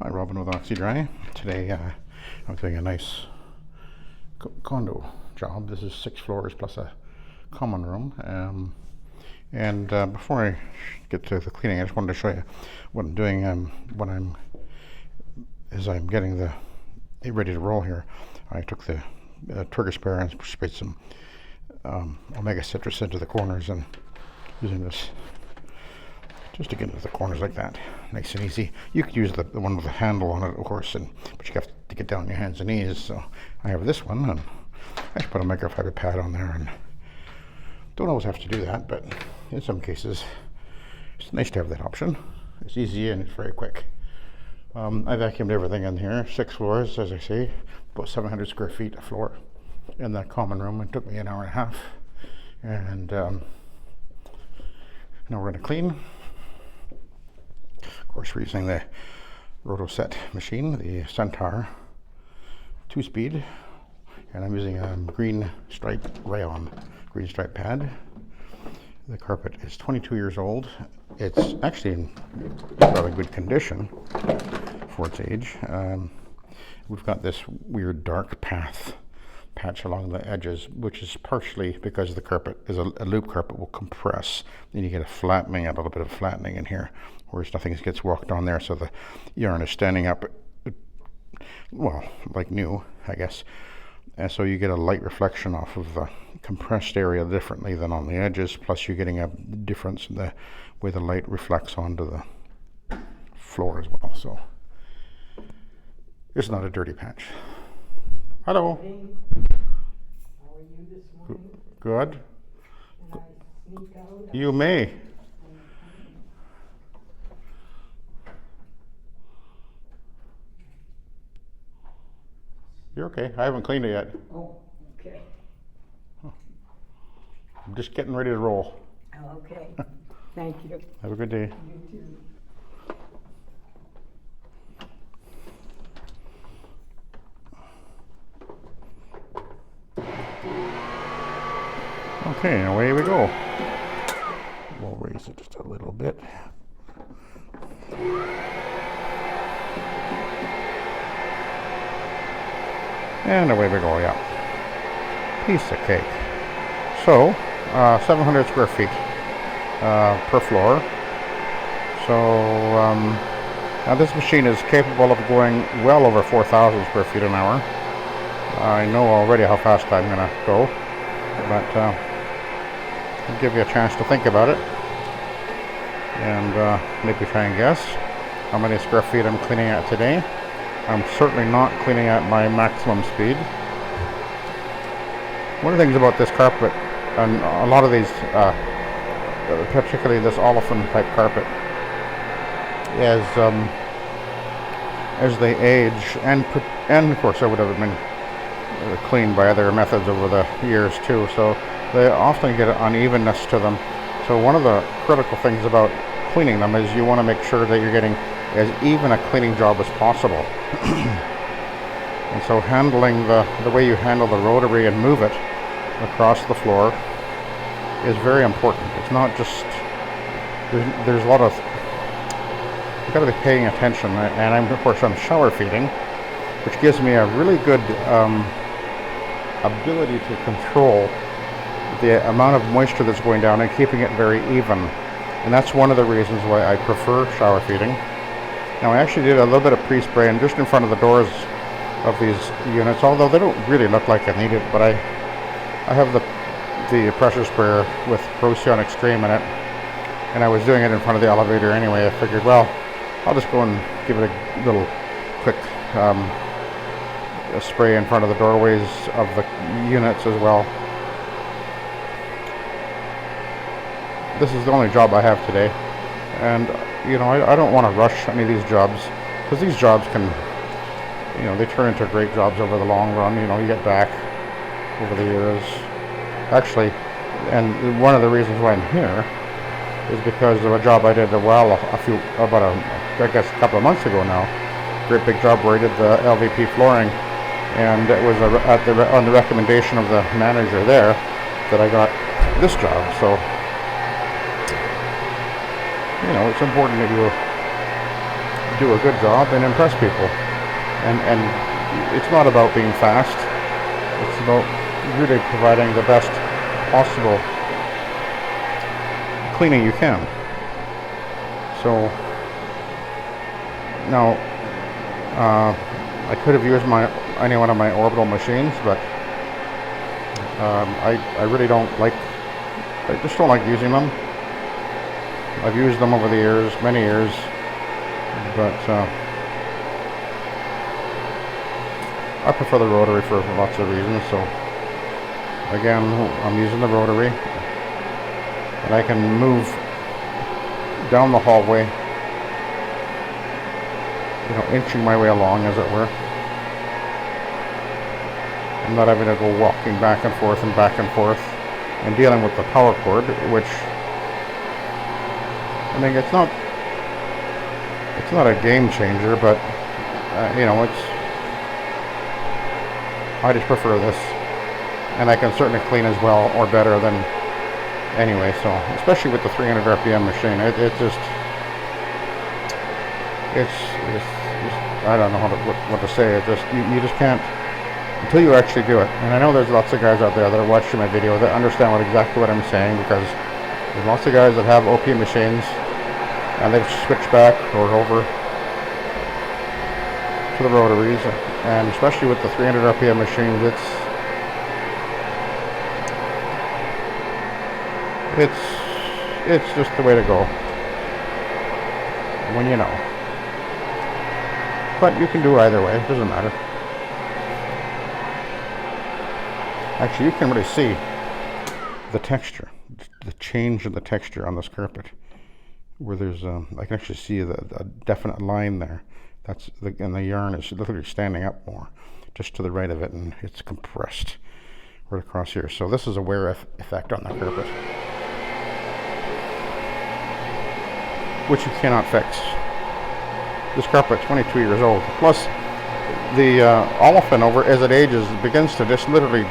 Hi, Robin with Oxy-Dry. Today I'm doing a nice condo job. This is 6 floors plus a common room. Before I get to the cleaning, I just wanted to show you what I'm doing. As I'm getting it ready to roll here, I took the trigger spare and sprayed some omega citrus into the corners, and using this just to get into the corners like that, nice and easy. You could use the one with the handle on it, of course, but you have to get down on your hands and knees. So I have this one, and I just put a microfiber pad on there, and don't always have to do that, but in some cases it's nice to have that option. It's easy and it's very quick. I vacuumed everything in here, 6 floors, as I say, about 700 square feet of floor in that common room. It took me an hour and a half, and now we're going to clean. Of course, we're using the Rotosett machine, the Centaur 2-speed, and I'm using a green stripe Rayon green stripe pad. The carpet is 22 years old. It's actually in rather good condition for its age. We've got this weird dark patch along the edges, which is partially because the carpet is a loop carpet will compress, and you get a little bit of flattening in here, whereas nothing gets walked on there, so the yarn is standing up, well, like new, I guess. And so you get a light reflection off of the compressed area differently than on the edges, plus you're getting a difference in the way the light reflects onto the floor as well. So it's not a dirty patch. Hello. How are you this morning? Good. Can I sneak out? You may. You're okay. I haven't cleaned it yet. Oh, okay. I'm just getting ready to roll. Okay. Thank you. Have a good day. You too. Okay, away we go. We'll raise it just a little bit. And away we go, yeah. Piece of cake. So, 700 square feet per floor. So, now this machine is capable of going well over 4,000 square feet an hour. I know already how fast I'm going to go, but I'll give you a chance to think about it and maybe try and guess how many square feet I'm cleaning at today. I'm certainly not cleaning at my maximum speed. One of the things about this carpet, and a lot of these, particularly this olefin type carpet, is as they age, and of course I would have been cleaned by other methods over the years too, so they often get an unevenness to them. So one of the critical things about cleaning them is you want to make sure that you're getting as even a cleaning job as possible. And so handling the way you handle the rotary and move it across the floor is very important. It's not just, there's a lot of, you've got to be paying attention, and of course I'm shower feeding, which gives me a really good ability to control the amount of moisture that's going down and keeping it very even. And that's one of the reasons why I prefer shower feeding. Now I actually did a little bit of pre-spraying just in front of the doors of these units, although they don't really look like I need it, but I have the pressure sprayer with Rayon Extreme in it, and I was doing it in front of the elevator anyway. I figured, well, I'll just go and give it a little quick spray in front of the doorways of the units as well. This is the only job I have today, and you know, I don't want to rush any of these jobs, because these jobs can, you know, they turn into great jobs over the long run. You know, you get back over the years. Actually, and one of the reasons why I'm here is because of a job I did about I guess a couple of months ago now. Great big job where I did the LVP flooring, and it was on the recommendation of the manager there that I got this job. So, you know, it's important that you do a good job and impress people. And it's not about being fast. It's about really providing the best possible cleaning you can. So now I could have used any one of my orbital machines, but I really don't like. I just don't like using them. I've used them over the years, many years, but I prefer the rotary for lots of reasons. So again, I'm using the rotary, and I can move down the hallway, you know, inching my way along, as it were. I'm not having to go walking back and forth and dealing with the power cord, which, I mean, it's not a game changer, but you know, I just prefer this, and I can certainly clean as well or better than anyway. So especially with the 300 RPM machine, it's I don't know what to say. It just you just can't until you actually do it. And I know there's lots of guys out there that are watching my video that understand exactly what I'm saying, because there's lots of guys that have OP machines and they've switched back or over to the rotaries, and especially with the 300 RPM machines, it's just the way to go when you know. But you can do either way, it doesn't matter. Actually, you can really see the texture, the change in the texture on this carpet, where there's I can actually see a definite line there. And the yarn is literally standing up more, just to the right of it, and it's compressed right across here. So this is a wear effect on the carpet, which you cannot fix. This carpet's 22 years old. Plus, the olefin over as it ages begins to just literally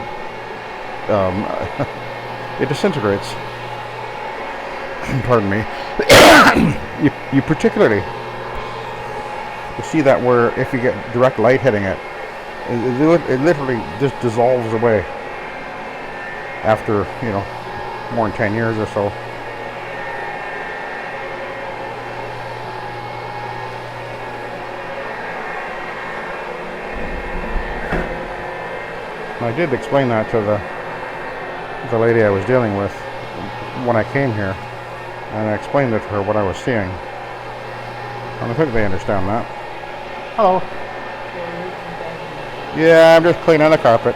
it disintegrates. Pardon me. you particularly see that where if you get direct light hitting it, it literally just dissolves away after, you know, more than 10 years or so. I did explain that to the lady I was dealing with when I came here, and I explained it to her what I was seeing, and I think they understand that. Hello. Yeah, I'm just cleaning the carpet.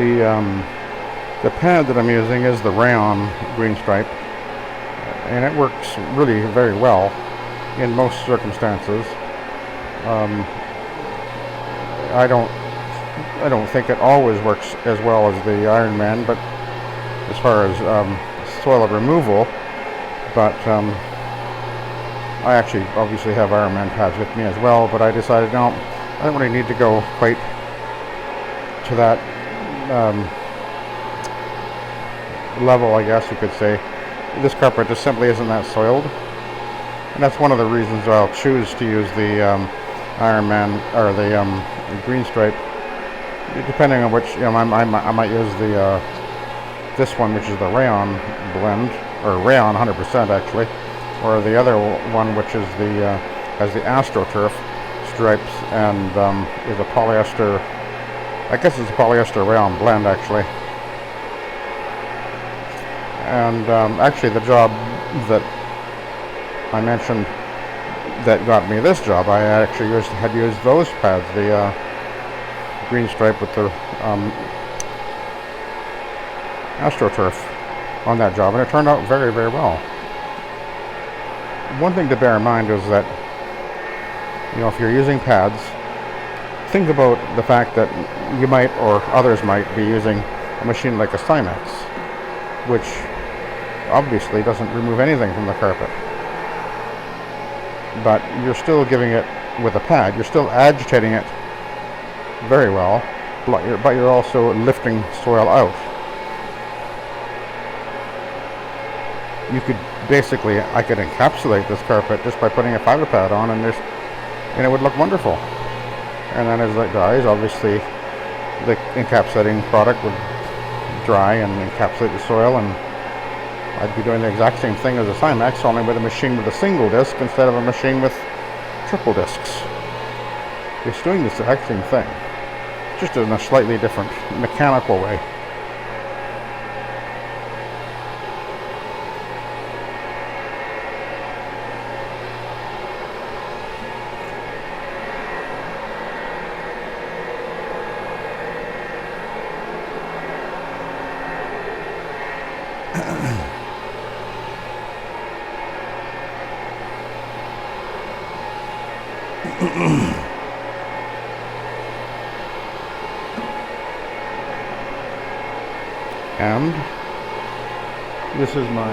Yeah. The pad that I'm using is the Rayon green stripe, and it works really very well in most circumstances. I don't think it always works as well as the Iron Man, but as far as soil removal, but I actually obviously have Iron Man pads with me as well, but I decided no, I don't really need to go quite to that level, I guess you could say. This carpet just simply isn't that soiled, and that's one of the reasons I'll choose to use the Iron Man or the green stripe, depending on which, you know, I might use the this one, which is the Rayon blend, or Rayon 100% actually, or the other one, which is the has the AstroTurf stripes and is a polyester. I guess it's a polyester Rayon blend actually. And actually the job that I mentioned that got me this job, I actually had used those pads, the green stripe with the AstroTurf on that job, and it turned out very, very well. one thing to bear in mind is that, if you're using pads, think about the fact that you might, or others might, be using a machine like a Cymex, which obviously doesn't remove anything from the carpet. But you're still giving it, with a pad, you're still agitating it very well, but you're also lifting soil out. You could basically, I could encapsulate this carpet just by putting a fiber pad on, and it would look wonderful. And then as that dries, obviously the encapsulating product would dry and encapsulate the soil, and I'd be doing the exact same thing as a Cymex, only with a machine with a single disc instead of a machine with triple discs. It's doing the exact same thing, just in a slightly different mechanical way. And this is my,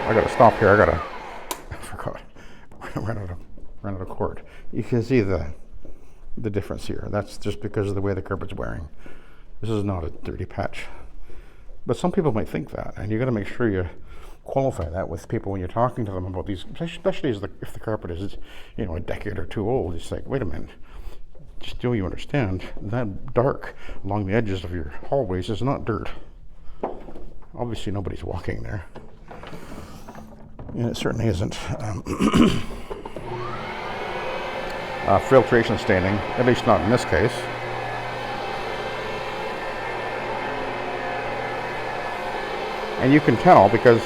I gotta stop here, I forgot, ran out of cord. You can see the difference here. That's just because of the way the carpet's wearing. This is not a dirty patch. But some people might think that, and you gotta make sure you qualify that with people when you're talking to them about these, especially if the carpet is, a decade or two old. It's like, wait a minute, just so you understand, that dark along the edges of your hallways is not dirt. Obviously nobody's walking there, and it certainly isn't filtration staining, at least not in this case. And you can tell, because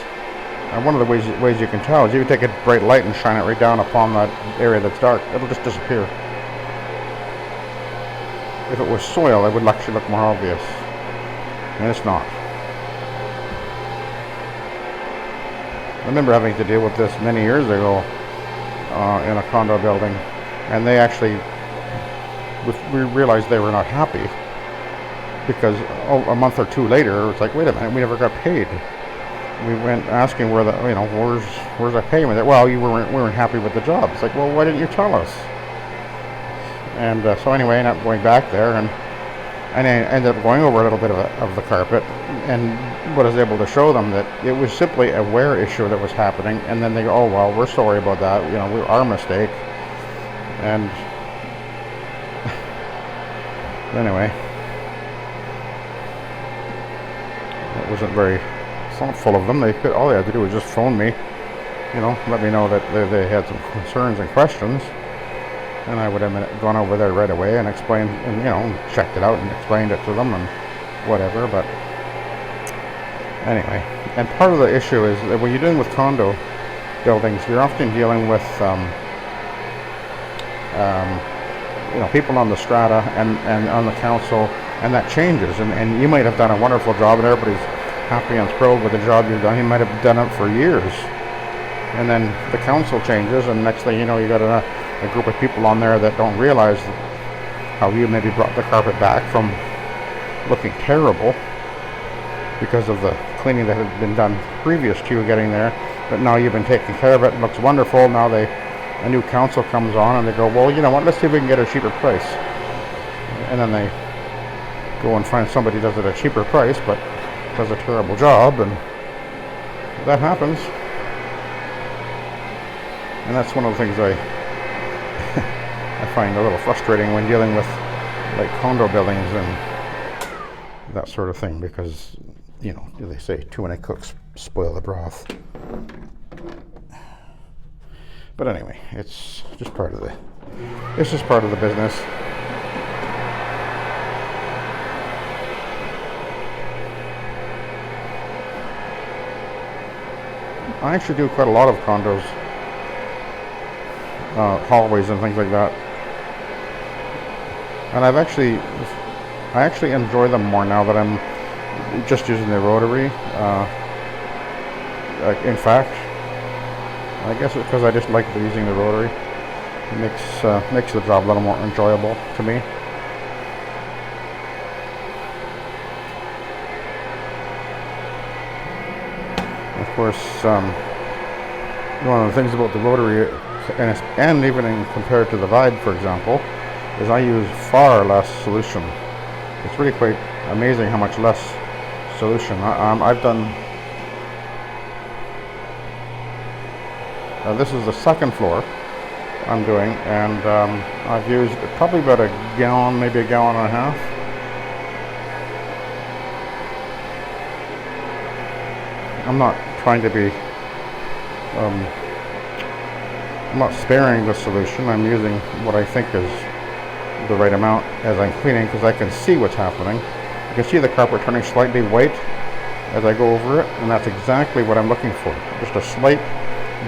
one of the ways you can tell is you can take a bright light and shine it right down upon that area that's dark. It'll just disappear. If it was soil, it would actually look more obvious, and it's not. I remember having to deal with this many years ago in a condo building, and they actually, we realized they were not happy because a month or two later, it's like, wait a minute, we never got paid. We went asking where's our payment? Well, we weren't happy with the job. It's like, well, why didn't you tell us? And so anyway, I ended up going back there, and I ended up going over a little bit of the carpet, and I was able to show them that it was simply a wear issue that was happening. And then they go, oh well, we're sorry about that. Our mistake. And anyway, it wasn't very thoughtful of them. All they had to do was just phone me, let me know that they had some concerns and questions. And I would have gone over there right away and explained, and checked it out and explained it to them and whatever. But anyway, and part of the issue is that when you're dealing with condo buildings, you're often dealing with people on the strata and on the council, and that changes. And you might have done a wonderful job, and everybody's happy and thrilled with the job you've done. You might have done it for years, and then the council changes, and next thing you know, you got a group of people on there that don't realize how you maybe brought the carpet back from looking terrible because of the cleaning that had been done previous to you getting there, but now you've been taking care of it, it looks wonderful. Now a new council comes on and they go, well, you know what, let's see if we can get a cheaper price. And then they go and find somebody who does it at a cheaper price but does a terrible job, and that happens. And that's one of the things I find a little frustrating when dealing with like condo buildings and that sort of thing, because they say too many cooks spoil the broth. But anyway, it's just part of the business. I actually do quite a lot of condos, hallways and things like that. And I actually enjoy them more now that I'm just using the rotary. In fact, I guess it's because I just like using the rotary. It makes the job a little more enjoyable to me. Of course, one of the things about the rotary, and even compared to the Vide, for example, is I use far less solution. It's really quite amazing how much less solution. I've done. This is the second floor I'm doing, and I've used probably about a gallon, maybe a gallon and a half. I'm not trying to be, I'm not sparing the solution. I'm using what I think is the right amount as I'm cleaning, because I can see what's happening. You can see the carpet turning slightly white as I go over it, and that's exactly what I'm looking for. Just a slight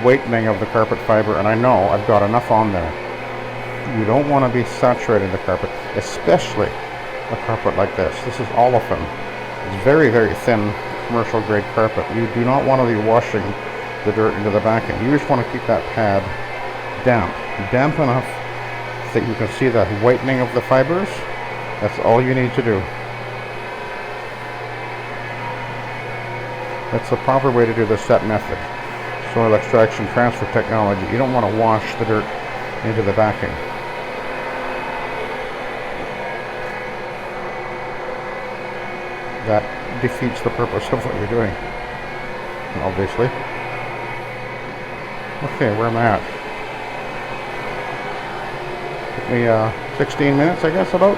whitening of the carpet fiber, and I know I've got enough on there. You don't want to be saturating the carpet, especially a carpet like this. This is olefin. It's very, very thin commercial grade carpet. You do not want to be washing the dirt into the backing. You just want to keep that pad damp enough that you can see that whitening of the fibers. That's all you need to do. That's the proper way to do the set method. Soil extraction transfer technology. You don't want to wash the dirt into the backing. That defeats the purpose of what you're doing, obviously. Okay, where am I at? Took me 16 minutes, I guess, about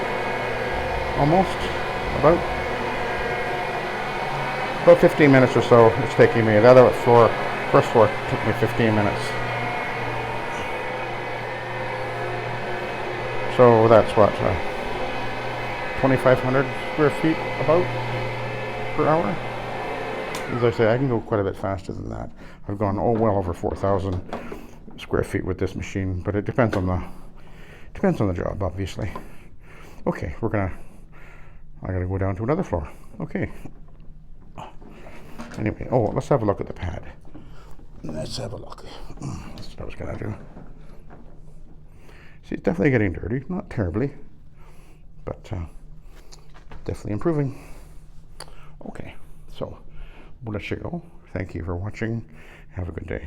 15 minutes or so it's taking me. The other floor, first floor, took me 15 minutes. So that's what, 2,500 square feet about per hour. As I say, I can go quite a bit faster than that. I've gone well over 4,000 square feet with this machine, but it depends on the job, obviously. Okay, I gotta go down to another floor. Okay. Anyway, let's have a look at the pad. Let's have a look. That's what I was gonna do. See, it's definitely getting dirty. Not terribly, but definitely improving. Okay, so we'll let you go. Thank you for watching. Have a good day.